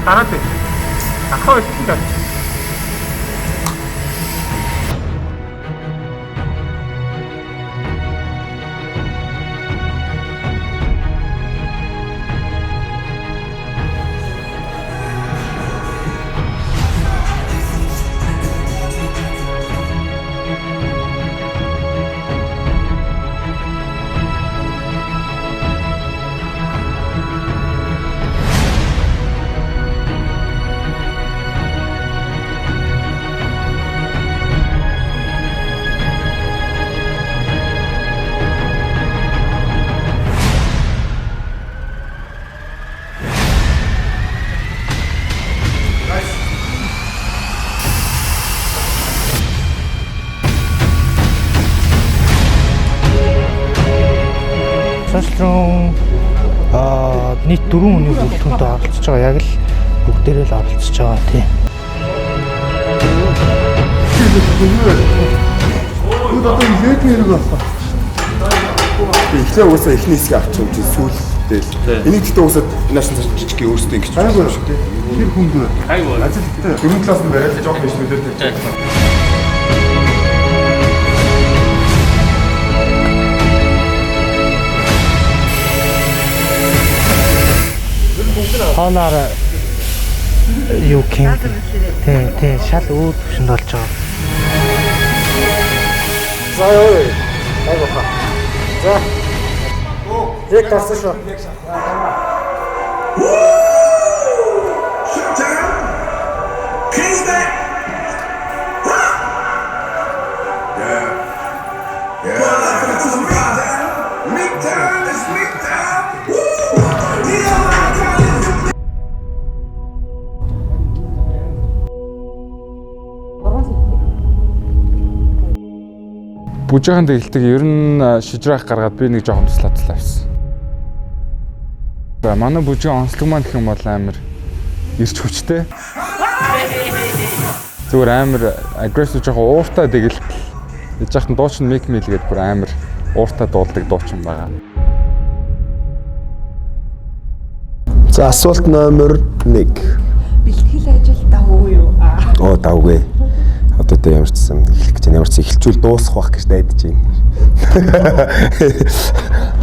Дараад. Ахаа хэлсэн. Нийт 4 хүний бүрэлдэхүүнтэй оролцож байгаа. Яг л бүгдээрээ л оролцож байгаа тийм. Үүд одоо илээд нэрэг болсон. Эхлээ уусаа эхний хэсгийг авчих юм чи сүүлдээ л. Энийг гэхдээ уусаа наашин цааш жижиг өөрсдөө ингэж байна шүү дээ. Тэр хүнгүй. Ажилттай 4 класс нь бариад жоох биш мэдээ. Хоноор юу кем тий шал өөр төвшөнд болж байгаа. За ёо. Айгоо. За. Яг тасаа шүү. Бүжээхэн дэглэлтийг ер нь шижраах гаргаад би нэг жоохон туслаад авсан. Манай бүжгийн онцлог маань гэх юм бол амар ирч хүчтэй. Зүгээр амар агрессив жоохон ууртай дэглэлт. Яж хахтан дуучин мик мэлгээд бүр амар ууртай дуулдаг дуучин байгаа. За асуулт номер 1. Бэлтгэл ажил давгүй юу? Оо давгүй. Одоо тэ ямар ч юм эхлэх гэж ямар ч эхэлжүүл дуусах байх гэж найдаж байна.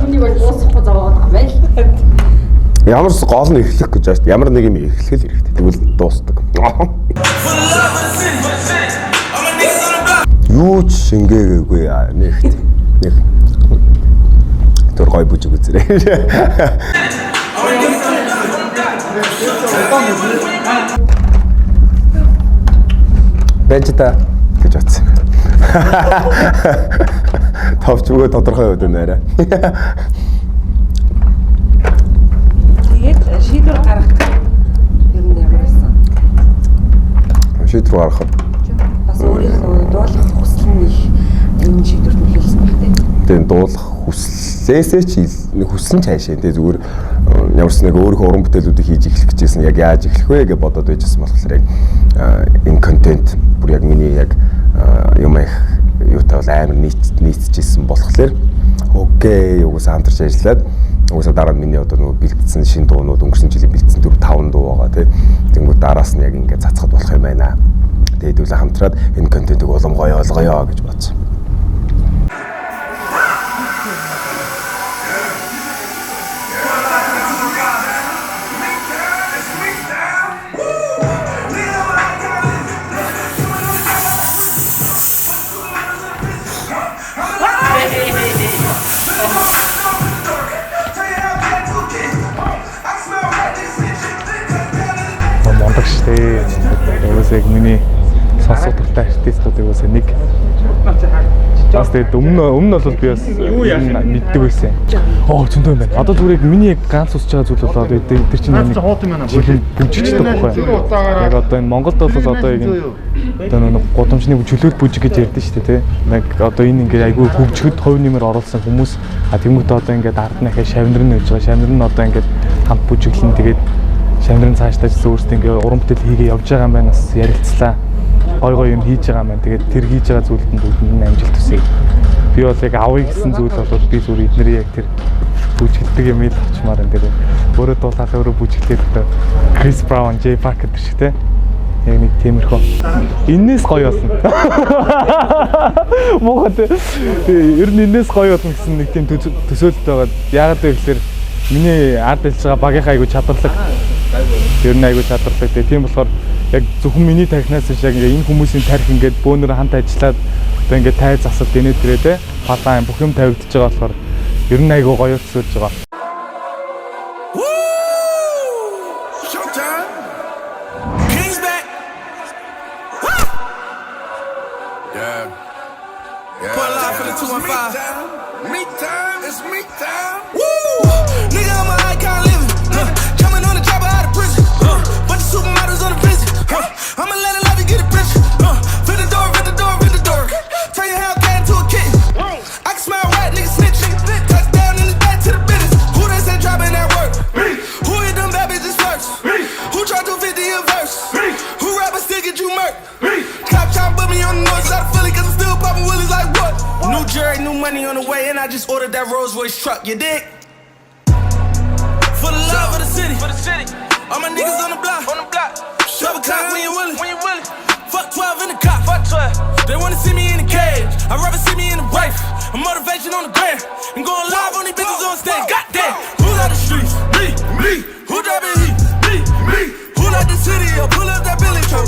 Түүнийг бол дуусахгүй зовоод байгаа юм байна. Ямар ч гол нь эхлэх гэж байна. Ямар нэг юм эхлэх л хэрэгтэй. Тэгвэл дуусдаг. Юу ч шингээгээгүй нэгт. Нэг. Тэр гой бүжиг үзэрэй. Бэжта гэж утсан. Товч өгөө тодорхой өдөр нэрэ. Тэгээд шийдвэр гаргах юм ямар байсан? Шийдвэр гаргах. Бас өөрийнхөө дуулах хүсэл нь их энэ шийдвэрт нөлөөлсөн байх тийм. Тэгээд дуулах хүслээсээ ч хүссэн ч хайшаа. Тэгээд зүгээр ямар ч нэг өөрийнхөө уран бүтээлүүдийг хийж эхлэх гэжсэн яг яаж эхлэх вэ гэж бодоод байжсэн болохоор яг энэ контент бүр яг миний яг юм их юутай бол амар нийцчихсэн болохоор окей угсаа хамтарч ажиллаад угсаа дараа нь миний одоо нөгөө бэлдсэн шин дуунууд өнгөрсөн жилийн бэлдсэн 4-5 дуу байгаа тийм. Тэнгүүд дараас нь яг ингээд цацхад болох юм байна. Тэгээд үл хамтраад энэ контентыг улам гоё олгоё гэж бодсон. Яг миний сонсох дуртай артистуудыг бас нэг бас тэгээд өмнө бол би бас мэддэг байсан. Оо зөндөө юм байна. Одоо зүгээр миний яг ганц усч байгаа зүйл бол одоо тэр чинь нэг бүжигчтэй байхгүй. Яг одоо энэ Монголд бол одоо яг энэ гудамжны чөлөөт бүжиг гэж ярьдэн шүү дээ, тийм. Яг одоо энэ ингээд айгүй хөгжөхөд хувь нэмэр оруулсан хүмүүс тэмүүтээ одоо ингээд ард нахаа шавнар нь байж байгаа. Шавнар нь одоо ингээд хамт бүжиглэн тэгээд шамдрын цаашдаа ч өөрсдөө ингээ уран бүтээл хийгээ явж байгаа юм байна бас ярилцлаа. гой юм хийж байгаа маань тэгээд тэр хийж байгаа зүйлд нь амжилт хүсье. Би бол яг авъя гэсэн зүйл бол би зүгээр эднэрийн яг тэр бүжгэлдэг юм ил авчмаар энэ дээр өөрөө дуулаад өөрөө бүжгэлдэг Крис Браун, Джей Паркер шиг те. Яг нэг тиймэрхүү. Иннээс гоё болсон. Мохот ер нь иннээс гоё болно гэсэн нэг тийм төсөөлөлт байгаа. Яагаад вэ гэхээр миний ард хэлж байгаа багийнхаа айгуу чадварлаг. Ер нь айгуу чадварлаг. Тийм болохоор яг зөвхөн миний тархинаас биш яг ингээ энэ хүмүүсийн тархи ингээд бөөнөр хамт ажиллаад одоо ингээ тай засалт инээдрээ те. Палаан бүх юм тавигдчихж байгаа болохоор ер нь айгуу гоё төсөөлж байгаа. Money on the way, and I just ordered that Rolls Royce truck. You dig? For the love of the city, all my niggas on the block, Shove a clock when you willing, Fuck 12 in the cop, They wanna see me in the cage, I'd rather see me in the rifle. A motivation on the gram, and going live on these bitches on stage. Goddamn, who's out the streets? Me. Who driving heat? Me. Who like the city? Or pull up that Billy truck?